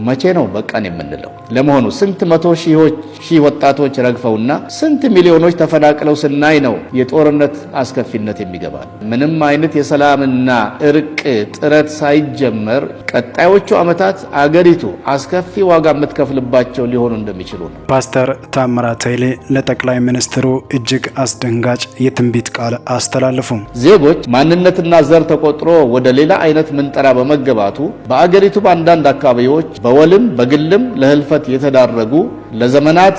መቼ ነው በቃን የምንለው? ለመሆኑ ስንት መቶ ሺህ ወጣቶች ረግፈውና ስንት ሚሊዮኖች ተፈናቅለው ስናይ ነው የጦርነት አስከፊነት የሚገባል? ምንም አይነት የሰላምና እርቅ ጥረት ሳይጀመር ቀጣዮቹ ዓመታት አገሪቱ አስከፊ ዋጋ የምትከፍልባቸው ሊሆኑ እንደሚችሉ ነው። ፓስተር ታምራት ኃይሌ ለጠቅላይ ሚኒስትሩ እጅግ አስደንጋጭ የትንቢት ቃል አስተላለፉ። ዜጎች ማንነትና ዘር ተቆጥሮ ወደ ሌላ አይነት ምንጠራ በመገባቱ በአገሪቱ በአንዳንድ አካባቢዎች በወልም በግልም ለህልፈት የተዳረጉ ለዘመናት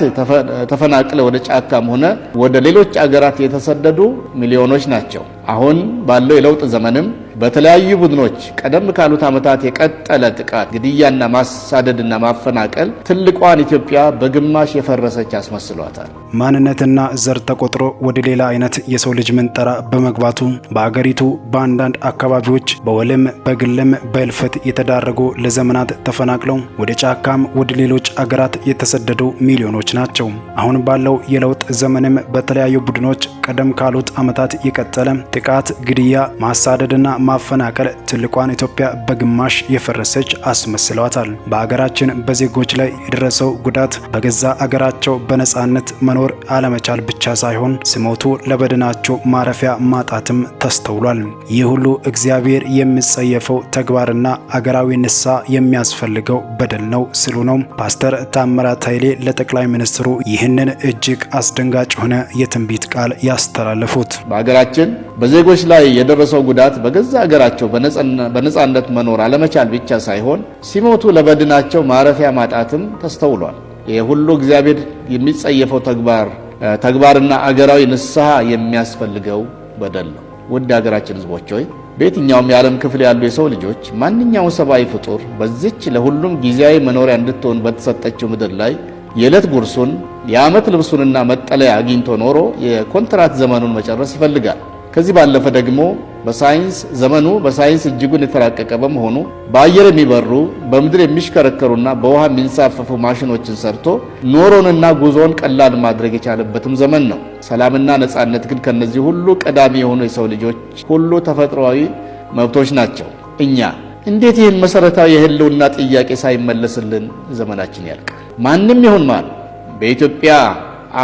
ተፈናቅለው ወደ ጫካም ሆነ ወደ ሌሎች አገራት የተሰደዱ ሚሊዮኖች ናቸው። አሁን ባለው የለውጥ ዘመንም በተለያዩ ቡድኖች ቀደም ካሉት ዓመታት የቀጠለ ጥቃት፣ ግድያና ማሳደድና ማፈናቀል ትልቋን ኢትዮጵያ በግማሽ የፈረሰች አስመስሏታል። ማንነትና ዘር ተቆጥሮ ወደ ሌላ አይነት የሰው ልጅ ምንጠራ በመግባቱ በአገሪቱ በአንዳንድ አካባቢዎች በወልም በግልም በህልፈት የተዳረጉ ለዘመናት ተፈናቅለው ወደ ጫካም ወደ ሌሎች አገራት የተሰደዱ ሚሊዮኖች ናቸው። አሁን ባለው የለውጥ ዘመንም በተለያዩ ቡድኖች ቀደም ካሉት ዓመታት የቀጠለ ጥቃት፣ ግድያ፣ ማሳደድና ማፈናቀል ትልቋን ኢትዮጵያ በግማሽ የፈረሰች አስመስለዋታል። በአገራችን በዜጎች ላይ የደረሰው ጉዳት በገዛ አገራቸው በነጻነት መኖር አለመቻል ብቻ ሳይሆን ሲሞቱ ለበድናቸው ማረፊያ ማጣትም ተስተውሏል። ይህ ሁሉ እግዚአብሔር የሚጸየፈው ተግባርና አገራዊ ንስሐ የሚያስፈልገው በደል ነው ሲሉ ነው ፓስተር ታምራት ኃይሌ ለጠቅላይ ሚኒስትሩ ይህንን እጅግ አስደንጋጭ ሆነ የትንቢት ቃል ያስተላለፉት። በአገራችን በዜጎች ላይ የደረሰው ጉዳት በገዛ አገራቸው በነጻነት መኖር አለመቻል ብቻ ሳይሆን ሲሞቱ ለበድናቸው ማረፊያ ማጣትም ተስተውሏል። ይህ ሁሉ እግዚአብሔር የሚጸየፈው ተግባርና አገራዊ ንስሐ የሚያስፈልገው በደል ነው። ውድ አገራችን ሕዝቦች ሆይ በየትኛውም የዓለም ክፍል ያሉ የሰው ልጆች ማንኛውም ሰብአዊ ፍጡር በዚች ለሁሉም ጊዜያዊ መኖሪያ እንድትሆን በተሰጠችው ምድር ላይ የዕለት ጉርሱን የዓመት ልብሱንና መጠለያ አግኝቶ ኖሮ የኮንትራት ዘመኑን መጨረስ ይፈልጋል። ከዚህ ባለፈ ደግሞ በሳይንስ እጅጉን የተራቀቀ በመሆኑ በአየር የሚበሩ በምድር የሚሽከረከሩና በውሃ የሚንሳፈፉ ማሽኖችን ሰርቶ ኖሮንና ጉዞን ቀላል ማድረግ የቻለበትም ዘመን ነው። ሰላምና ነጻነት ግን ከነዚህ ሁሉ ቀዳሚ የሆኑ የሰው ልጆች ሁሉ ተፈጥሯዊ መብቶች ናቸው። እኛ እንዴት ይህን መሰረታዊ የህልውና ጥያቄ ሳይመለስልን ዘመናችን ያልቃል? ማንም ይሁን ማን በኢትዮጵያ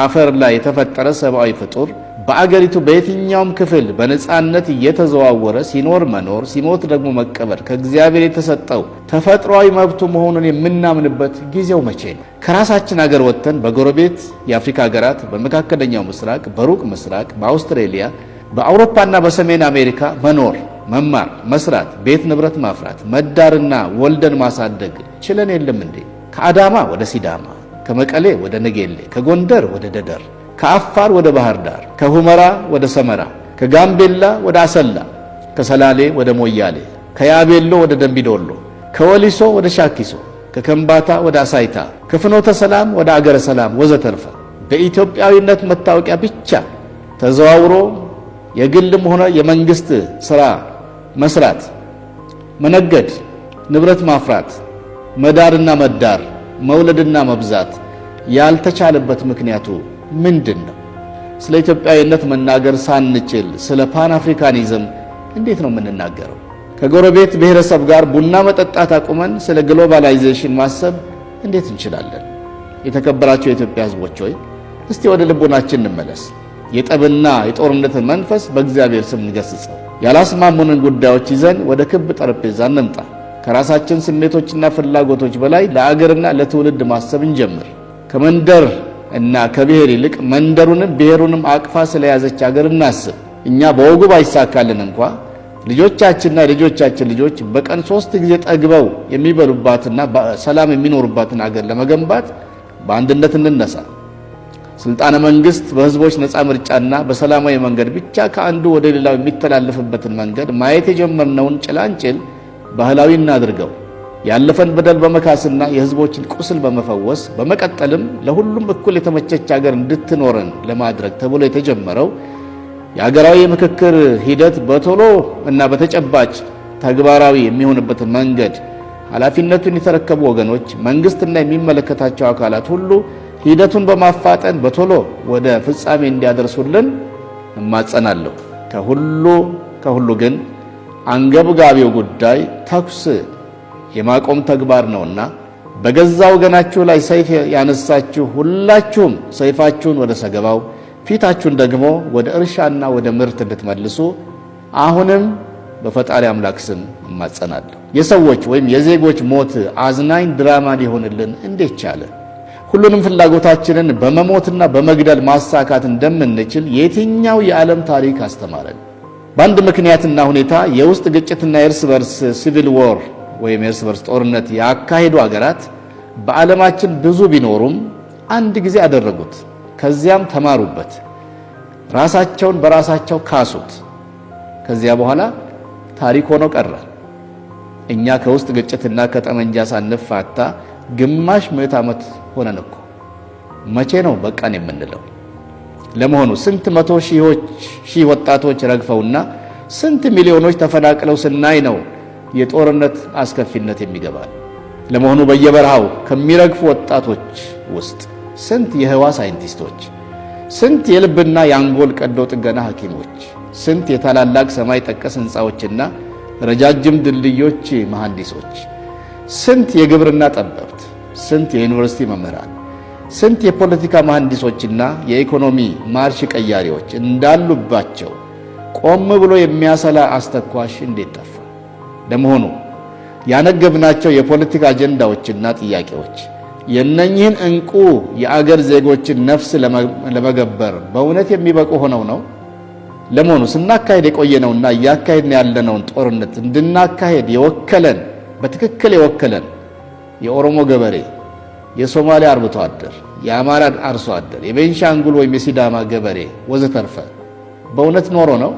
አፈር ላይ የተፈጠረ ሰብአዊ ፍጡር በአገሪቱ በየትኛውም ክፍል በነጻነት እየተዘዋወረ ሲኖር መኖር፣ ሲሞት ደግሞ መቀበር ከእግዚአብሔር የተሰጠው ተፈጥሯዊ መብቱ መሆኑን የምናምንበት ጊዜው መቼ ነው? ከራሳችን አገር ወጥተን በጎረቤት የአፍሪካ ሀገራት፣ በመካከለኛው ምስራቅ፣ በሩቅ ምስራቅ፣ በአውስትራሊያ፣ በአውሮፓና በሰሜን አሜሪካ መኖር፣ መማር፣ መስራት፣ ቤት ንብረት ማፍራት፣ መዳርና ወልደን ማሳደግ ችለን የለም እንዴ? ከአዳማ ወደ ሲዳማ፣ ከመቀሌ ወደ ነጌሌ፣ ከጎንደር ወደ ደደር፣ ከአፋር ወደ ባህር ዳር፣ ከሁመራ ወደ ሰመራ፣ ከጋምቤላ ወደ አሰላ፣ ከሰላሌ ወደ ሞያሌ፣ ከያቤሎ ወደ ደምቢዶሎ፣ ከወሊሶ ወደ ሻኪሶ፣ ከከምባታ ወደ አሳይታ፣ ከፍኖተ ሰላም ወደ አገረ ሰላም ወዘተርፈ በኢትዮጵያዊነት መታወቂያ ብቻ ተዘዋውሮ የግልም ሆነ የመንግስት ስራ መስራት፣ መነገድ፣ ንብረት ማፍራት፣ መዳርና መዳር፣ መውለድና መብዛት ያልተቻለበት ምክንያቱ ምንድን ነው? ስለ ኢትዮጵያዊነት መናገር ሳንችል ስለ ፓን አፍሪካኒዝም እንዴት ነው የምንናገረው? ከጎረቤት ብሔረሰብ ጋር ቡና መጠጣት አቁመን ስለ ግሎባላይዜሽን ማሰብ እንዴት እንችላለን? የተከበራችሁ የኢትዮጵያ ሕዝቦች ሆይ እስቲ ወደ ልቦናችን እንመለስ። የጠብና የጦርነትን መንፈስ በእግዚአብሔር ስም እንገስጸው። ያላስማሙንን ጉዳዮች ይዘን ወደ ክብ ጠረጴዛ እንምጣ። ከራሳችን ስሜቶችና ፍላጎቶች በላይ ለአገርና ለትውልድ ማሰብ እንጀምር። ከመንደር እና ከብሔር ይልቅ መንደሩንም ብሔሩንም አቅፋ ስለያዘች አገር እናስብ። እኛ በወጉ ባይሳካልን እንኳ ልጆቻችንና ልጆቻችን ልጆች በቀን 3 ጊዜ ጠግበው የሚበሉባትና በሰላም የሚኖሩባትን አገር ለመገንባት በአንድነት እንነሳ። ስልጣነ መንግስት በህዝቦች ነፃ ምርጫና በሰላማዊ መንገድ ብቻ ከአንዱ ወደ ሌላው የሚተላለፍበትን መንገድ ማየት የጀመርነውን ጭላንጭል ባህላዊ እናድርገው። ያለፈን በደል በመካስና የህዝቦችን ቁስል በመፈወስ በመቀጠልም ለሁሉም እኩል የተመቸች ሀገር እንድትኖረን ለማድረግ ተብሎ የተጀመረው የሀገራዊ ምክክር ሂደት በቶሎ እና በተጨባጭ ተግባራዊ የሚሆንበትን መንገድ ኃላፊነቱን የተረከቡ ወገኖች፣ መንግስትና የሚመለከታቸው አካላት ሁሉ ሂደቱን በማፋጠን በቶሎ ወደ ፍጻሜ እንዲያደርሱልን እማጸናለሁ። ከሁሉ ግን አንገብጋቢው ጉዳይ ተኩስ የማቆም ተግባር ነውና በገዛ ወገናችሁ ላይ ሰይፍ ያነሳችሁ ሁላችሁም ሰይፋችሁን ወደ ሰገባው ፊታችሁን ደግሞ ወደ እርሻና ወደ ምርት እንድትመልሱ አሁንም በፈጣሪ አምላክ ስም እማጸናለሁ። የሰዎች ወይም የዜጎች ሞት አዝናኝ ድራማ ሊሆንልን እንዴት ቻለ? ሁሉንም ፍላጎታችንን በመሞትና በመግደል ማሳካት እንደምንችል የትኛው የዓለም ታሪክ አስተማረን? በአንድ ምክንያትና ሁኔታ የውስጥ ግጭትና የእርስ በርስ ሲቪል ዎር ወይም የእርስ በርስ ጦርነት ያካሄዱ ሀገራት በዓለማችን ብዙ ቢኖሩም አንድ ጊዜ አደረጉት። ከዚያም ተማሩበት፣ ራሳቸውን በራሳቸው ካሱት። ከዚያ በኋላ ታሪክ ሆኖ ቀረ። እኛ ከውስጥ ግጭትና ከጠመንጃ ሳንፋታ ግማሽ ምዕት ዓመት ሆነን እኮ። መቼ ነው በቃን የምንለው? ለመሆኑ ስንት መቶ ሺህ ወጣቶች ረግፈውና ስንት ሚሊዮኖች ተፈናቅለው ስናይ ነው የጦርነት አስከፊነት የሚገባል? ለመሆኑ በየበረሃው ከሚረግፉ ወጣቶች ውስጥ ስንት የህዋ ሳይንቲስቶች፣ ስንት የልብና የአንጎል ቀዶ ጥገና ሐኪሞች፣ ስንት የታላላቅ ሰማይ ጠቀስ ህንፃዎችና ረጃጅም ድልድዮች መሐንዲሶች፣ ስንት የግብርና ጠበብት፣ ስንት የዩኒቨርሲቲ መምህራን፣ ስንት የፖለቲካ መሐንዲሶችና የኢኮኖሚ ማርሽ ቀያሪዎች እንዳሉባቸው ቆም ብሎ የሚያሰላ አስተኳሽ እንዴት ጠፋ? ለመሆኑ ያነገብናቸው የፖለቲካ አጀንዳዎችና ጥያቄዎች የነኚህን እንቁ የአገር ዜጎችን ነፍስ ለመገበር በእውነት የሚበቁ ሆነው ነው? ለመሆኑ ስናካሄድ የቆየነውና እያካሄድን ያለነውን ጦርነት እንድናካሄድ የወከለን በትክክል የወከለን የኦሮሞ ገበሬ፣ የሶማሊያ አርብቶ አደር፣ የአማራ አርሶ አደር፣ የቤንሻንጉል ወይም የሲዳማ ገበሬ ወዘተርፈ በእውነት ኖሮ ነው?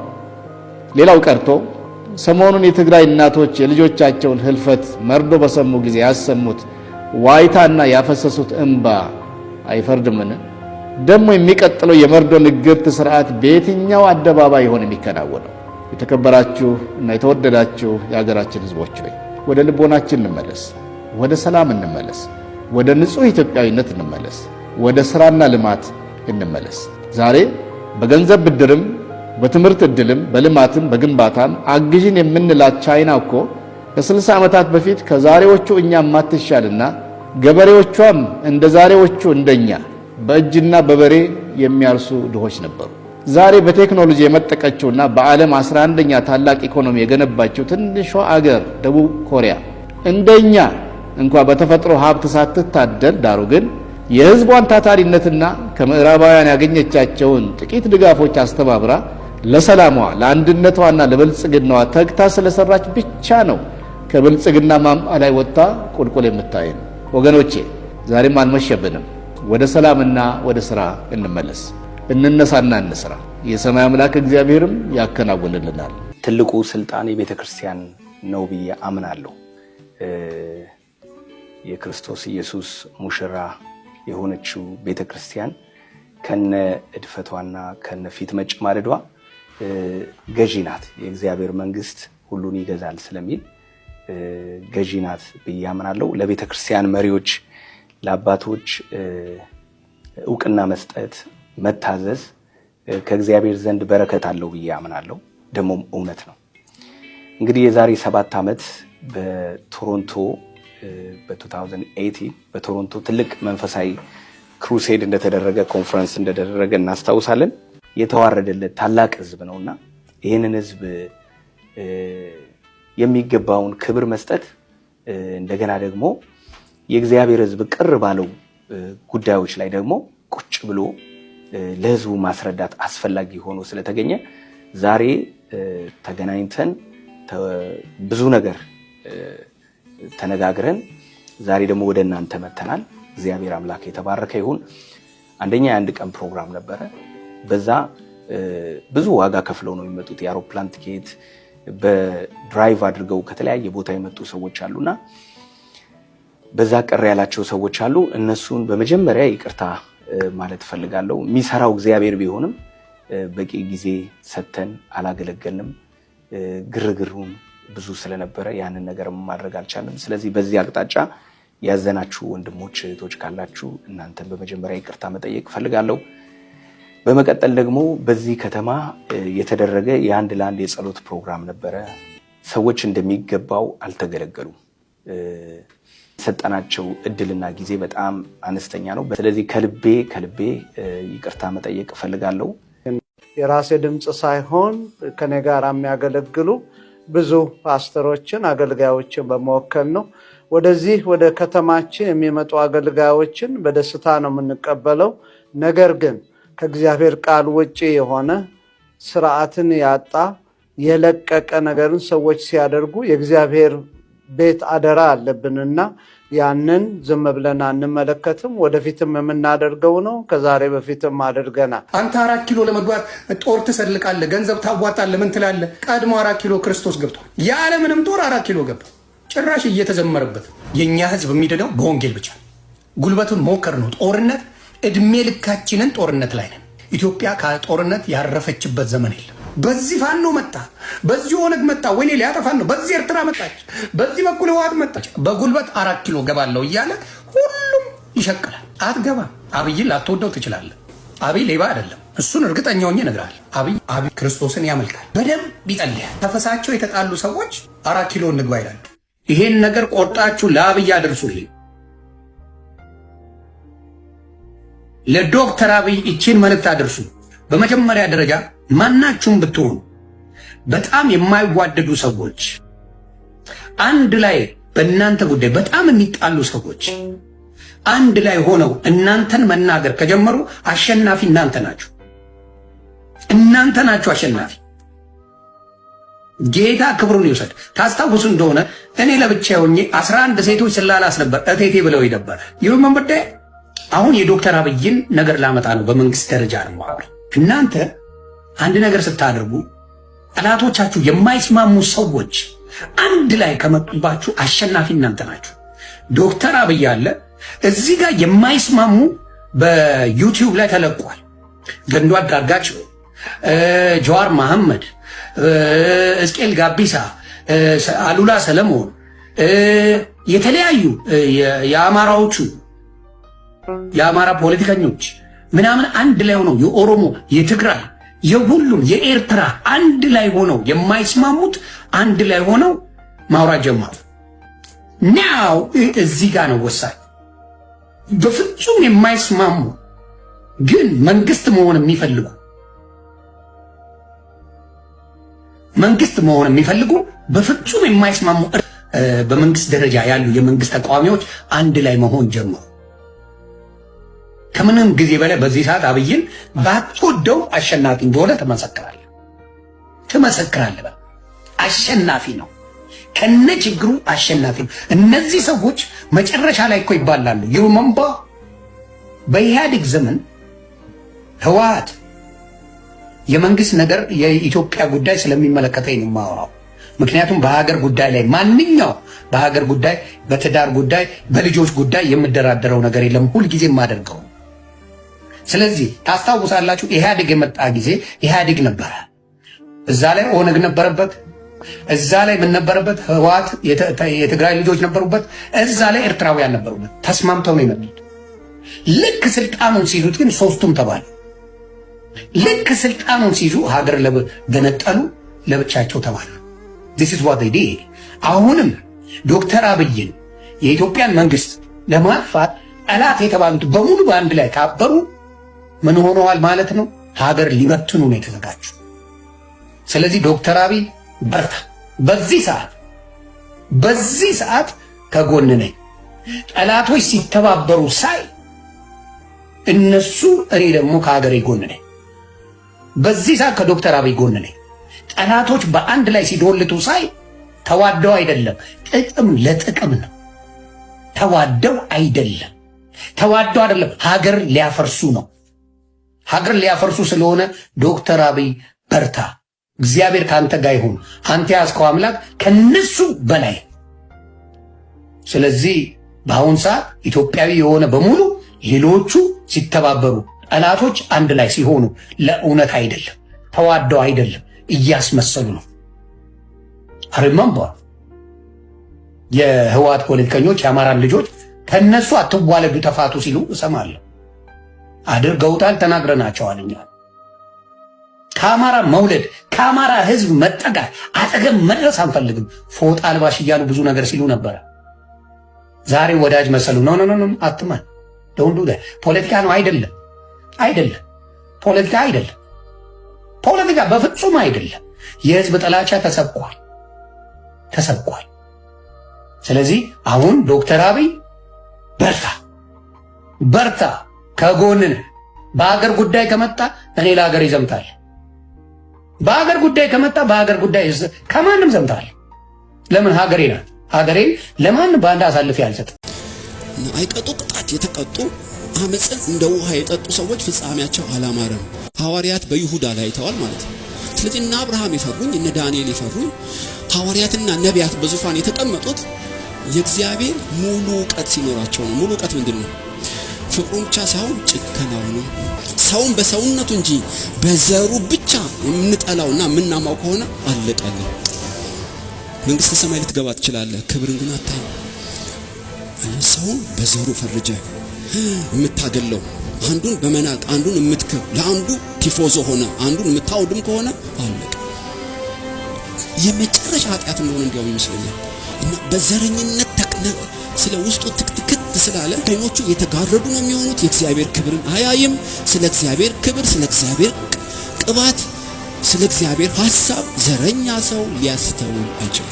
ሌላው ቀርቶ ሰሞኑን የትግራይ እናቶች የልጆቻቸውን ህልፈት መርዶ በሰሙ ጊዜ ያሰሙት ዋይታና ያፈሰሱት እንባ አይፈርድምን? ደግሞ የሚቀጥለው የመርዶ ንግርት ስርዓት በየትኛው አደባባይ ይሆን የሚከናወነው? የተከበራችሁ እና የተወደዳችሁ የሀገራችን ህዝቦች ሆይ ወደ ልቦናችን እንመለስ፣ ወደ ሰላም እንመለስ፣ ወደ ንጹህ ኢትዮጵያዊነት እንመለስ፣ ወደ ስራና ልማት እንመለስ። ዛሬ በገንዘብ ብድርም በትምህርት ዕድልም በልማትም በግንባታም አግዥን የምንላት ቻይና እኮ ከ60 ዓመታት በፊት ከዛሬዎቹ እኛ ማትሻልና ገበሬዎቿም እንደ ዛሬዎቹ እንደኛ በእጅና በበሬ የሚያርሱ ድሆች ነበሩ። ዛሬ በቴክኖሎጂ የመጠቀችውና በዓለም 11ኛ ታላቅ ኢኮኖሚ የገነባችው ትንሿ አገር ደቡብ ኮሪያ እንደኛ እንኳ በተፈጥሮ ሀብት ሳትታደል ዳሩ ግን የህዝቧን ታታሪነትና ከምዕራባውያን ያገኘቻቸውን ጥቂት ድጋፎች አስተባብራ ለሰላሟ ለአንድነቷና ለብልጽግናዋ ተግታ ስለሰራች ብቻ ነው ከብልጽግና ማማ ላይ ወጣ ቁልቁል የምታየን። ወገኖቼ ዛሬም አልመሸብንም። ወደ ሰላምና ወደ ስራ እንመለስ፣ እንነሳና እንስራ። የሰማይ አምላክ እግዚአብሔርም ያከናውንልናል። ትልቁ ስልጣን የቤተ ክርስቲያን ነው ብዬ አምናለሁ። የክርስቶስ ኢየሱስ ሙሽራ የሆነችው ቤተ ክርስቲያን ከነ እድፈቷና ከነ ፊት መጨማደዷ ገዢ ናት። የእግዚአብሔር መንግስት ሁሉን ይገዛል ስለሚል ገዢ ናት ብዬ አምናለሁ። ለቤተ ክርስቲያን መሪዎች፣ ለአባቶች እውቅና መስጠት፣ መታዘዝ ከእግዚአብሔር ዘንድ በረከት አለው ብዬ አምናለሁ። ደግሞም እውነት ነው። እንግዲህ የዛሬ 7 ዓመት በቶሮንቶ በ2018 በቶሮንቶ ትልቅ መንፈሳዊ ክሩሴድ እንደተደረገ ኮንፈረንስ እንደተደረገ እናስታውሳለን። የተዋረደለት ታላቅ ህዝብ ነውና ይህንን ህዝብ የሚገባውን ክብር መስጠት እንደገና ደግሞ የእግዚአብሔር ህዝብ ቅር ባለው ጉዳዮች ላይ ደግሞ ቁጭ ብሎ ለህዝቡ ማስረዳት አስፈላጊ ሆኖ ስለተገኘ ዛሬ ተገናኝተን ብዙ ነገር ተነጋግረን ዛሬ ደግሞ ወደ እናንተ መተናል። እግዚአብሔር አምላክ የተባረከ ይሁን። አንደኛ የአንድ ቀን ፕሮግራም ነበረ። በዛ ብዙ ዋጋ ከፍለው ነው የሚመጡት። የአውሮፕላን ቲኬት በድራይቭ አድርገው ከተለያየ ቦታ የመጡ ሰዎች አሉና በዛ ቀር ያላቸው ሰዎች አሉ። እነሱን በመጀመሪያ ይቅርታ ማለት ፈልጋለሁ። የሚሰራው እግዚአብሔር ቢሆንም በቂ ጊዜ ሰተን አላገለገልንም። ግርግሩም ብዙ ስለነበረ ያንን ነገር ማድረግ አልቻለም። ስለዚህ በዚህ አቅጣጫ ያዘናችሁ ወንድሞች እህቶች ካላችሁ እናንተን በመጀመሪያ ይቅርታ መጠየቅ ፈልጋለሁ። በመቀጠል ደግሞ በዚህ ከተማ የተደረገ የአንድ ለአንድ የጸሎት ፕሮግራም ነበረ። ሰዎች እንደሚገባው አልተገለገሉም። ሰጠናቸው እድልና ጊዜ በጣም አነስተኛ ነው። ስለዚህ ከልቤ ይቅርታ መጠየቅ እፈልጋለሁ። የራሴ ድምጽ ሳይሆን ከኔ ጋር የሚያገለግሉ ብዙ ፓስተሮችን አገልጋዮችን በመወከል ነው። ወደዚህ ወደ ከተማችን የሚመጡ አገልጋዮችን በደስታ ነው የምንቀበለው። ነገር ግን ከእግዚአብሔር ቃል ውጪ የሆነ ስርዓትን ያጣ የለቀቀ ነገርን ሰዎች ሲያደርጉ የእግዚአብሔር ቤት አደራ አለብንና ያንን ዝም ብለን አንመለከትም። ወደፊትም የምናደርገው ነው። ከዛሬ በፊትም አድርገናል። አንተ 4 ኪሎ ለመግባት ጦር ትሰልቃለህ፣ ገንዘብ ታዋጣለህ፣ ምን ትላለህ? ቀድሞ 4 ኪሎ ክርስቶስ ገብቷል። ያለምንም ጦር 4 ኪሎ ገባ። ጭራሽ እየተዘመረበት። የኛ ህዝብ የሚድነው በወንጌል ብቻ። ጉልበቱን ሞከር ነው። ጦርነት እድሜ ልካችንን ጦርነት ላይ ነን። ኢትዮጵያ ከጦርነት ያረፈችበት ዘመን የለም። በዚህ ፋኖ መጣ፣ በዚህ ኦነግ መጣ፣ ወይኔ ሊያጠፋን ነው፣ በዚህ ኤርትራ መጣች፣ በዚህ በኩል ህወሓት መጣች። በጉልበት 4 ኪሎ ገባለሁ እያለ ሁሉም ይሸቅላል። አትገባም። አብይን ላትወደው ትችላለህ። አብይ ሌባ አይደለም። እሱን እርግጠኛ ሆኜ እነግርሃለሁ። አብይ ክርስቶስን ያመልካል፣ በደንብ ይጸልያል። ተፈሳቸው የተጣሉ ሰዎች 4 ኪሎ እንግባ ይላሉ። ይሄን ነገር ቆርጣችሁ ለአብይ አድርሱልኝ። ለዶክተር አብይ እቺን መልእክት አድርሱ። በመጀመሪያ ደረጃ ማናችሁም ብትሆኑ በጣም የማይዋደዱ ሰዎች፣ አንድ ላይ በእናንተ ጉዳይ በጣም የሚጣሉ ሰዎች አንድ ላይ ሆነው እናንተን መናገር ከጀመሩ አሸናፊ እናንተ ናችሁ። እናንተ ናችሁ አሸናፊ። ጌታ ክብሩን ይውሰድ። ታስታውሱ እንደሆነ እኔ ለብቻዬ ሆኜ 11 ሴቶች ስላላስ ነበር እቴቴ ብለው ነበር። ይሁን መንበደ አሁን የዶክተር አብይን ነገር ላመጣ ነው። በመንግስት ደረጃ ነው ማለት እናንተ አንድ ነገር ስታደርጉ ጠላቶቻችሁ የማይስማሙ ሰዎች አንድ ላይ ከመጡባችሁ አሸናፊ እናንተ ናችሁ። ዶክተር አብይ አለ እዚህ ጋር የማይስማሙ በዩቲዩብ ላይ ተለቋል። ገንዱ አዳርጋቸው፣ ጀዋር መሐመድ፣ እስቄል ጋቢሳ፣ አሉላ ሰለሞን፣ የተለያዩ የአማራዎቹ የአማራ ፖለቲከኞች ምናምን አንድ ላይ ሆነው የኦሮሞ፣ የትግራይ፣ የሁሉም የኤርትራ አንድ ላይ ሆነው የማይስማሙት አንድ ላይ ሆነው ማውራት ጀመሩ። ናው እዚህ ጋር ነው ወሳኝ። በፍጹም የማይስማሙ ግን መንግስት መሆን የሚፈልጉ በፍጹም የማይስማሙ በመንግስት ደረጃ ያሉ የመንግስት ተቃዋሚዎች አንድ ላይ መሆን ጀመሩ። ከምንም ጊዜ በላይ በዚህ ሰዓት አብይን ባትወደው አሸናፊ እንደሆነ ትመሰክራለህ። አሸናፊ ነው፣ ከነ ችግሩ አሸናፊ ነው። እነዚህ ሰዎች መጨረሻ ላይ እኮ ይባላሉ። ይሩመምባ በኢህአዴግ ዘመን ህወሓት የመንግስት ነገር የኢትዮጵያ ጉዳይ ስለሚመለከተኝ ነው የማወራው። ምክንያቱም በሀገር ጉዳይ ላይ ማንኛው በሀገር ጉዳይ፣ በትዳር ጉዳይ፣ በልጆች ጉዳይ የምደራደረው ነገር የለም። ሁልጊዜ የማደርገው። ስለዚህ ታስታውሳላችሁ፣ ኢህአዴግ የመጣ ጊዜ ኢህአዴግ ነበረ። እዛ ላይ ኦነግ ነበረበት። እዛ ላይ ምን ነበረበት? ህወሓት፣ የትግራይ ልጆች ነበሩበት። እዛ ላይ ኤርትራውያን ነበሩበት። ተስማምተው ነው የመጡት። ልክ ስልጣኑን ሲይዙት ግን ሶስቱም ተባሉ። ልክ ስልጣኑን ሲይዙ ሀገር ገነጠሉ፣ ለብቻቸው ተባሉ። this is what they did። አሁንም ዶክተር አብይን የኢትዮጵያን መንግስት ለማጥፋት ጠላት የተባሉት በሙሉ በአንድ ላይ ካበሩ ምን ሆነዋል ማለት ነው? ሀገር ሊበትኑ ነው የተዘጋጁ። ስለዚህ ዶክተር አብይ በርታ። በዚህ ሰዓት ከጎን ነኝ። ጠላቶች ሲተባበሩ ሳይ እነሱ እኔ ደግሞ ከሀገሬ ጎን ነኝ። በዚህ ሰዓት ከዶክተር አብይ ጎን ነኝ። ጠላቶች በአንድ ላይ ሲዶልቱ ሳይ ተዋደው አይደለም፣ ጥቅም ለጥቅም ነው። ተዋደው አይደለም፣ ሀገር ሊያፈርሱ ነው። ሀገር ሊያፈርሱ ስለሆነ ዶክተር አብይ በርታ፣ እግዚአብሔር ካንተ ጋር ይሁን። አንተ ያዝከው አምላክ ከነሱ በላይ። ስለዚህ በአሁን ሰዓት ኢትዮጵያዊ የሆነ በሙሉ ሌሎቹ ሲተባበሩ፣ ጠላቶች አንድ ላይ ሲሆኑ ለእውነት አይደለም፣ ተዋደው አይደለም፣ እያስመሰሉ ነው። አሪማምባ የህወሓት ፖለቲከኞች የአማራን ልጆች ከነሱ አትዋለዱ ተፋቱ ሲሉ እሰማለሁ። አድርገውታል፣ ተናግረናቸዋል። እኛ ከአማራ መውለድ ከአማራ ህዝብ መጠጋት አጠገብ መድረስ አንፈልግም። ፎጣ አልባሽ እያሉ ብዙ ነገር ሲሉ ነበረ። ዛሬ ወዳጅ መሰሉ። ኖ ኖ ኖ አትመን። ዶንት ዱ ዳት። ፖለቲካ ነው አይደለም፣ አይደለም። ፖለቲካ አይደለም፣ ፖለቲካ በፍጹም አይደለም። የህዝብ ጥላቻ ተሰብኳል፣ ተሰብኳል። ስለዚህ አሁን ዶክተር አብይ በርታ፣ በርታ፣ ከጎንን። በሀገር ጉዳይ ከመጣ እኔ ለሀገር ይዘምታል። በሀገር ጉዳይ ከመጣ በሀገር ጉዳይ ከማንም ዘምታል። ለምን? ሀገሬ ናት። ሀገሬን ለማንም ባንዳ አሳልፌ አልሰጥም። አይቀጡ ቅጣት የተቀጡ አመፅን እንደ ውሃ የጠጡ ሰዎች ፍጻሜያቸው አላማረም። ሐዋርያት በይሁዳ ላይ አይተዋል ማለት ነው። ስለዚህ እነ አብርሃም የፈሩኝ እነ ዳንኤል የፈሩኝ ሐዋርያትና ነቢያት በዙፋን የተቀመጡት የእግዚአብሔር ሙሉ ዕውቀት ሲኖራቸው ነው። ሙሉ ዕውቀት ምንድነው? ፍቅሩን ብቻ ሳይሆን ጭከናው ነው። ሰውን በሰውነቱ እንጂ በዘሩ ብቻ የምንጠላውና የምናማው ከሆነ አለቀልን። መንግስተ ሰማይ ልትገባ ትችላለህ፣ ክብርን ግን አታይም። ሰውን በዘሩ ፈርጀ የምታገለው አንዱን በመናቅ አንዱን የምትክር ለአንዱ ቲፎዞ ሆነ አንዱን የምታውድም ከሆነ አለቀ። የመጨረሻ ኃጢአት እንደሆነ እንዲያው ይመስለኛል። እና በዘረኝነት ተቅነ ስለ ውስጡ ትክትክት ስላለ አይኖቹ የተጋረዱ ነው የሚሆኑት። የእግዚአብሔር ክብርን አያይም። ስለ እግዚአብሔር ክብር፣ ስለ እግዚአብሔር ቅባት፣ ስለ እግዚአብሔር ሐሳብ ዘረኛ ሰው ሊያስተውል አይችልም።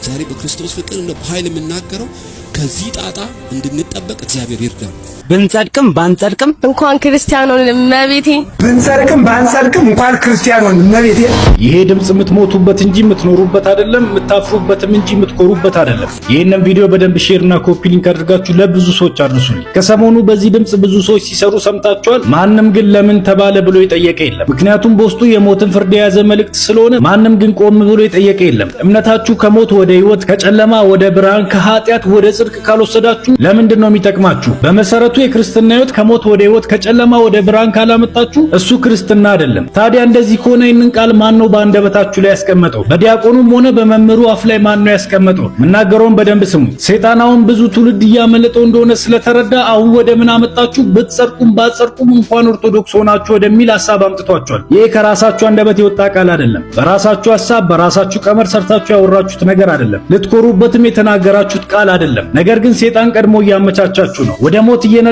ዛሬ በክርስቶስ ፍቅር እንደ ኃይል የምናገረው ከዚህ ጣጣ እንድንጠበቅ እግዚአብሔር ይርዳል። ብንጸድቅም ባንጸድቅም እንኳን ክርስቲያን ሆነን እመቤቴ ብንጸድቅም ባንጸድቅም እንኳን ክርስቲያን ሆነን እመቤቴ። ይሄ ድምጽ የምትሞቱበት እንጂ የምትኖሩበት አይደለም፣ የምታፍሩበትም እንጂ የምትኮሩበት አይደለም። ይሄንን ቪዲዮ በደንብ ሼርና ኮፒ ሊንክ አድርጋችሁ ለብዙ ሰዎች አድርሱልኝ። ከሰሞኑ በዚህ ድምጽ ብዙ ሰዎች ሲሰሩ ሰምታችኋል። ማንም ግን ለምን ተባለ ብሎ የጠየቀ የለም። ምክንያቱም በውስጡ የሞትን ፍርድ የያዘ መልእክት ስለሆነ ማንም ግን ቆም ብሎ የጠየቀ የለም። እምነታችሁ ከሞት ወደ ህይወት፣ ከጨለማ ወደ ብርሃን፣ ከኃጢአት ወደ ጽድቅ ካልወሰዳችሁ ለምንድን ነው የሚጠቅማችሁ? በመሰረቱ የክርስትና ህይወት ከሞት ወደ ህይወት ከጨለማ ወደ ብርሃን ካላመጣችሁ እሱ ክርስትና አይደለም። ታዲያ እንደዚህ ከሆነ ይህንን ቃል ማን ነው በአንደበታችሁ ላይ ያስቀመጠው? በዲያቆኑም ሆነ በመምህሩ አፍ ላይ ማን ነው ያስቀመጠው? መናገረውን በደንብ ስሙ። ሰይጣናውን ብዙ ትውልድ እያመለጠው እንደሆነ ስለተረዳ አሁን ወደ ምን አመጣችሁ? ብትጸድቁም ባትጸድቁም እንኳን ኦርቶዶክስ ሆናችሁ ወደሚል ሐሳብ አምጥቷቸዋል። ይሄ ከራሳችሁ አንደበት የወጣ ቃል አይደለም። በራሳችሁ ሐሳብ በራሳችሁ ቀመር ሰርታችሁ ያወራችሁት ነገር አይደለም። ልትኮሩበትም የተናገራችሁት ቃል አይደለም። ነገር ግን ሰይጣን ቀድሞ እያመቻቻችሁ ነው። ወደ ሞት እየነዳችሁ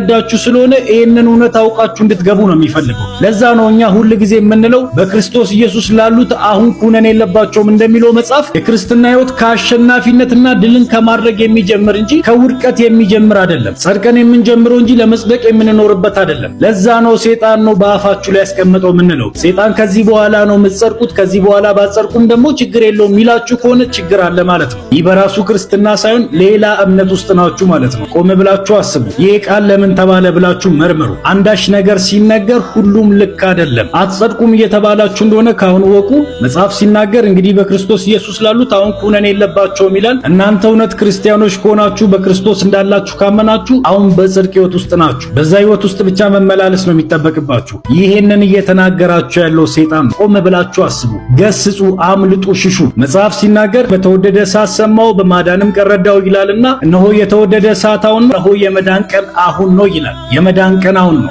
ስለሆነ ይሄንን እውነት አውቃችሁ እንድትገቡ ነው የሚፈልገው። ለዛ ነው እኛ ሁል ጊዜ የምንለው በክርስቶስ ኢየሱስ ላሉት አሁን ኩነኔ የለባቸውም እንደሚለው መጽሐፍ የክርስትና ህይወት ከአሸናፊነትና ድልን ከማድረግ የሚጀምር እንጂ ከውድቀት የሚጀምር አይደለም። ጸድቀን የምንጀምረው እንጂ ለመጽደቅ የምንኖርበት አይደለም። ለዛ ነው ሰይጣን ነው በአፋችሁ ላይ ያስቀመጠው የምንለው። ሰይጣን ከዚህ በኋላ ነው የምትጸድቁት፣ ከዚህ በኋላ ባትጸድቁም ደግሞ ችግር የለውም የሚላችሁ ከሆነ ችግር አለ ማለት ነው። ይህ በራሱ ክርስትና ሳይሆን ሌላ እምነት ውስጥ ናችሁ ማለት ነው። ቆም ብላችሁ አስቡ። ይሄ ቃል ለምን ተባለ ብላችሁ መርምሩ። አንዳች ነገር ሲነገር ሁሉም ልክ አይደለም። አትጸድቁም እየተባላችሁ እንደሆነ ካሁን ወቁ። መጽሐፍ ሲናገር እንግዲህ በክርስቶስ ኢየሱስ ላሉት አሁን ኩነኔ የለባቸውም ይላል። እናንተ እውነት ክርስቲያኖች ከሆናችሁ በክርስቶስ እንዳላችሁ ካመናችሁ አሁን በጽድቅ ህይወት ውስጥ ናችሁ። በዛ ህይወት ውስጥ ብቻ መመላለስ ነው የሚጠበቅባችሁ። ይሄንን እየተናገራችሁ ያለው ሰይጣን ነው። ቆም ብላችሁ አስቡ፣ ገስጹ፣ አምልጡ፣ ሽሹ። መጽሐፍ ሲናገር በተወደደ ሰዓት ሰማው በማዳንም ቀን ረዳው ይላልና እነሆ የተወደደ ሰዓት አሁን ነው፣ እነሆ የመዳን ቀን አሁን ነው ይላል። የመዳን ቀን አሁን ነው።